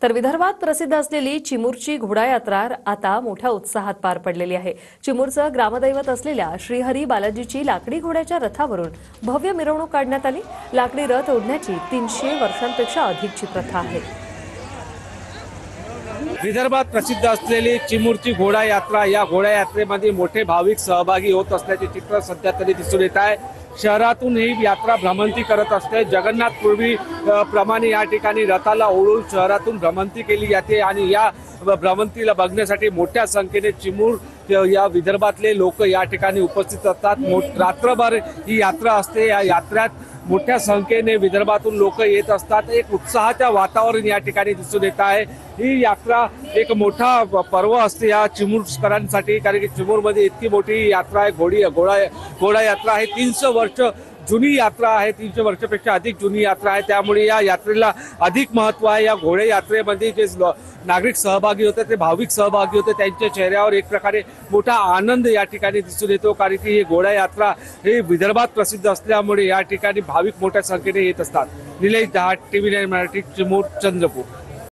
तर विदर्भात प्रसिद्ध असलेली चिमूरची घोडा यात्रा आता मोठ्या उत्साहात पार पडलेली आहे। चिमूरचं ग्रामदैवत असलेल्या श्रीहरी बालाजीची लाकडी घोड्याच्या रथावरून भव्य मिरवणूक काढण्यात आली। लाकडी रथ ओढण्याची 300 वर्षांपेक्षा अधिकची प्रथा आहे। विदर्भात प्रसिद्ध असलेली चिमूरची घोडा यात्रा, या घोडा यात्रेमध्ये मोठे भाविक सहभागी होत असल्याचे चित्र सध्या तरी दिसून येत आहे। शहरातून ही यात्रा भ्रमंती करत असते। जगन्नाथ पूर्वी प्रमाणे या ठिकाणी रथाला ओढून शहरातून भ्रमंती केली जाते आणि या भ्रमंतीला बघण्यासाठी मोठ्या संख्येने चिमूर या विदर्भातले लोक या ठिकाणी उपस्थित असतात। रात्रभर ही यात्रा असते। या यात्रेत मोठ्या संख्येने विदर्भातून लोक येत असतात। एक उत्साहाच्या वातावरण या ठिकाणी दिसून येत आहे। ही यात्रा एक मोठा पर्व असते या चिमूरकरांसाठी, कारण की चिमूरमध्ये इतकी मोठी यात्रा आहे। घोडा यात्रा आहे, 300 वर्ष जुनी यात्रा आहे, 300 वर्षापेक्षा अधिक जुनी यात्रा आहे। त्यामुळे या यात्रेला अधिक महत्त्व आहे। या घोडे यात्रेमध्ये जे नागरिक सहभागी होते, ते भाविक सहभागी होते, त्यांच्या चेहऱ्यावर एक प्रकारे मोठा आनंद या ठिकाणी दिसून येतो, कारण की ही घोडा यात्रा ही विदर्भात प्रसिद्ध असल्यामुळे या ठिकाणी भाविक मोठ्या संख्येने येत असतात। निलेश दहाट, TV9 मराठी, चिमूर, चंद्रपूर।